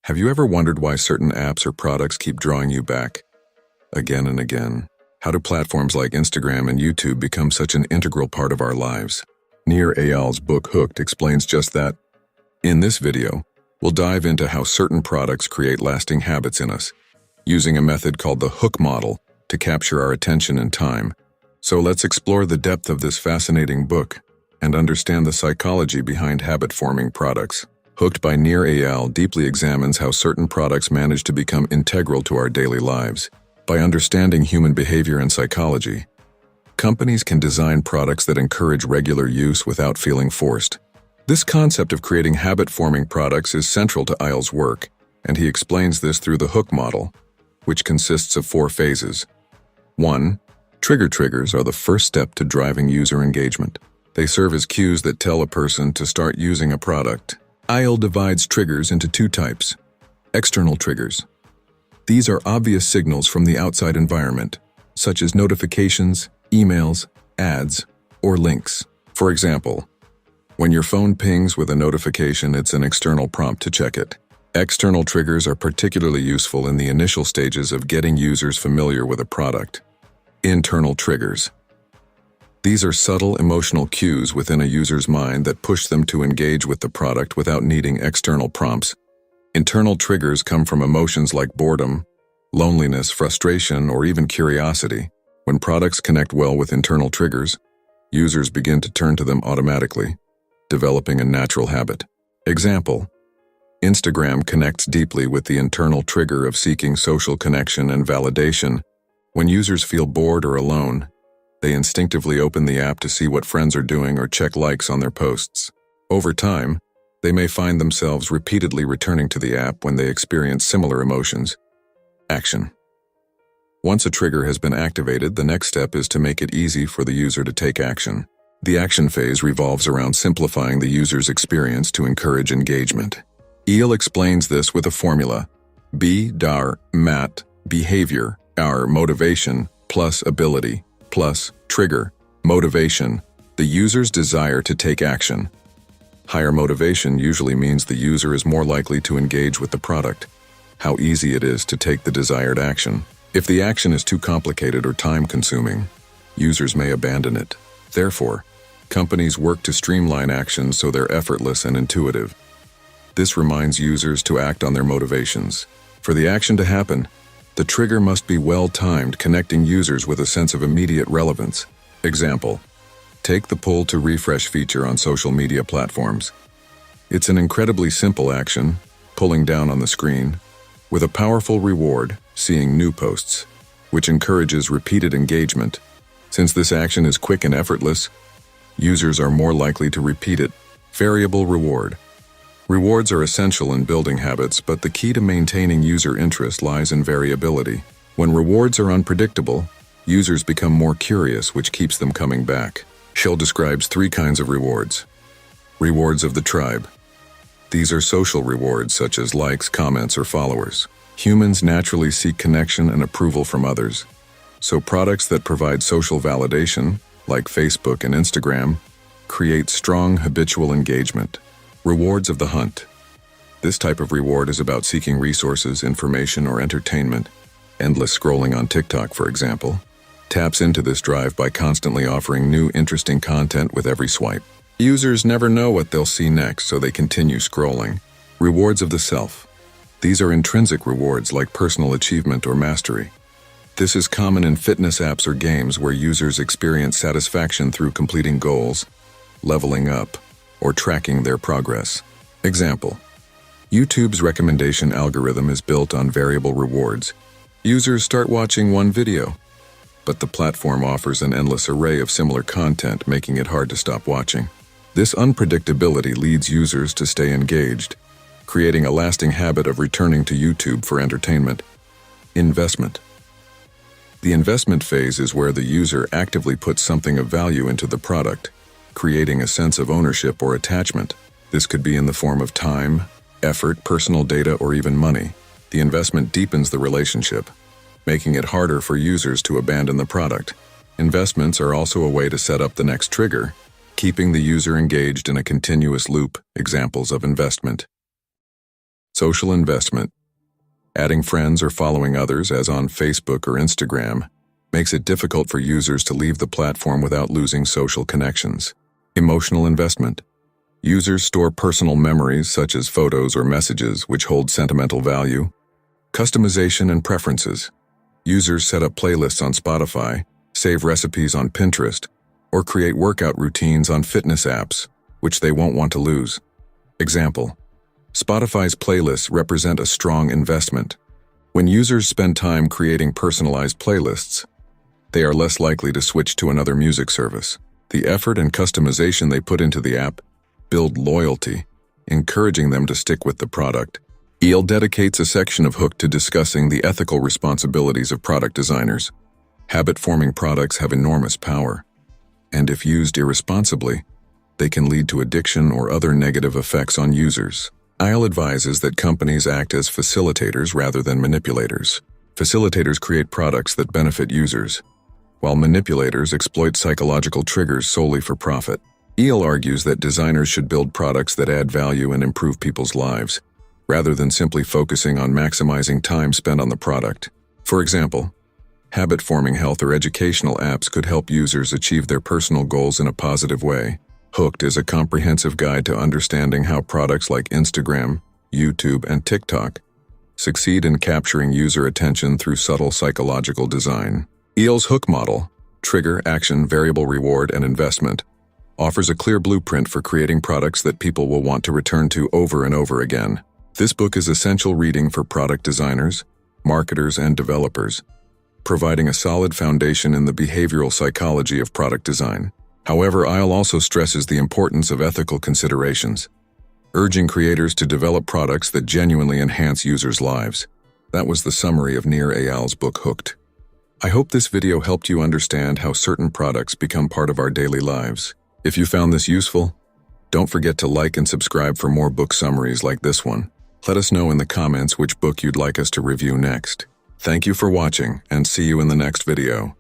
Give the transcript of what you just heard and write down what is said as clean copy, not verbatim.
Have you ever wondered why certain apps or products keep drawing you back again and again? How do platforms like Instagram and YouTube become such an integral part of our lives? Nir Eyal's book Hooked explains just that. In this video, we'll dive into how certain products create lasting habits in us, using a method called the hook model to capture our attention and time. So let's explore the depth of this fascinating book and understand the psychology behind habit-forming products. Hooked by Nir Eyal deeply examines how certain products manage to become integral to our daily lives. By understanding human behavior and psychology, companies can design products that encourage regular use without feeling forced. This concept of creating habit-forming products is central to Eyal's work, and he explains this through the hook model, which consists of 4 phases. 1. Triggers are the first step to driving user engagement. They serve as cues that tell a person to start using a product. Eyal divides triggers into 2 types. External triggers. These are obvious signals from the outside environment, such as notifications, emails, ads, or links. For example, when your phone pings with a notification, it's an external prompt to check it. External triggers are particularly useful in the initial stages of getting users familiar with a product. Internal triggers. These are subtle emotional cues within a user's mind that push them to engage with the product without needing external prompts. Internal triggers come from emotions like boredom, loneliness, frustration, or even curiosity. When products connect well with internal triggers, users begin to turn to them automatically, developing a natural habit. Example: Instagram connects deeply with the internal trigger of seeking social connection and validation. When users feel bored or alone, they instinctively open the app to see what friends are doing or check likes on their posts. Over time, they may find themselves repeatedly returning to the app when they experience similar emotions. Action. Once a trigger has been activated, the next step is to make it easy for the user to take action. The action phase revolves around simplifying the user's experience to encourage engagement. Eyal explains this with a formula: B dar mat behavior ar motivation plus ability plus trigger motivation, the user's desire to take action. Higher motivation usually means the user is more likely to engage with the product. How easy it is to take the desired action. If the action is too complicated or time-consuming, users may abandon it. Therefore, companies work to streamline actions so they're effortless and intuitive. This reminds users to act on their motivations. For the action to happen, the trigger must be well-timed, connecting users with a sense of immediate relevance. Example: take the pull to refresh feature on social media platforms. It's an incredibly simple action, pulling down on the screen, with a powerful reward, seeing new posts, which encourages repeated engagement. Since this action is quick and effortless, users are more likely to repeat it. Variable reward. Rewards are essential in building habits, but the key to maintaining user interest lies in variability. When rewards are unpredictable, users become more curious, which keeps them coming back. Eyal describes 3 kinds of rewards. Rewards of the tribe. These are social rewards such as likes, comments, or followers. Humans naturally seek connection and approval from others, so products that provide social validation, like Facebook and Instagram, create strong habitual engagement. Rewards of the hunt. This type of reward is about seeking resources, information, or entertainment. Endless scrolling on TikTok, for example, taps into this drive by constantly offering new, interesting content with every swipe. Users never know what they'll see next, so they continue scrolling. Rewards of the self. These are intrinsic rewards like personal achievement or mastery. This is common in fitness apps or games where users experience satisfaction through completing goals, leveling up, or tracking their progress. Example: YouTube's recommendation algorithm is built on variable rewards. Users start watching one video, but the platform offers an endless array of similar content, making it hard to stop watching. This unpredictability leads users to stay engaged, creating a lasting habit of returning to YouTube for entertainment. Investment. The investment phase is where the user actively puts something of value into the product, creating a sense of ownership or attachment. This could be in the form of time, effort, personal data, or even money. The investment deepens the relationship, making it harder for users to abandon the product. Investments are also a way to set up the next trigger, keeping the user engaged in a continuous loop. Examples of investment: Social investment. Adding friends or following others, as on Facebook or Instagram, makes it difficult for users to leave the platform without losing social connections. Emotional investment. Users store personal memories such as photos or messages which hold sentimental value. Customization and preferences. Users set up playlists on Spotify, save recipes on Pinterest, or create workout routines on fitness apps, which they won't want to lose. Example: Spotify's playlists represent a strong investment. When users spend time creating personalized playlists, they are less likely to switch to another music service. The effort and customization they put into the app build loyalty, encouraging them to stick with the product. Eyal dedicates a section of Hooked to discussing the ethical responsibilities of product designers. Habit-forming products have enormous power, and if used irresponsibly, they can lead to addiction or other negative effects on users. Eyal advises that companies act as facilitators rather than manipulators. Facilitators create products that benefit users, while manipulators exploit psychological triggers solely for profit. Eyal argues that designers should build products that add value and improve people's lives, rather than simply focusing on maximizing time spent on the product. For example, habit-forming health or educational apps could help users achieve their personal goals in a positive way. Hooked is a comprehensive guide to understanding how products like Instagram, YouTube, and TikTok succeed in capturing user attention through subtle psychological design. Eyal's Hook model, trigger, action, variable reward, and investment, offers a clear blueprint for creating products that people will want to return to over and over again. This book is essential reading for product designers, marketers, and developers, providing a solid foundation in the behavioral psychology of product design. However, Eyal also stresses the importance of ethical considerations, urging creators to develop products that genuinely enhance users' lives. That was the summary of Nir Eyal's book Hooked. I hope this video helped you understand how certain products become part of our daily lives. If you found this useful, don't forget to like and subscribe for more book summaries like this one. Let us know in the comments which book you'd like us to review next. Thank you for watching, and see you in the next video.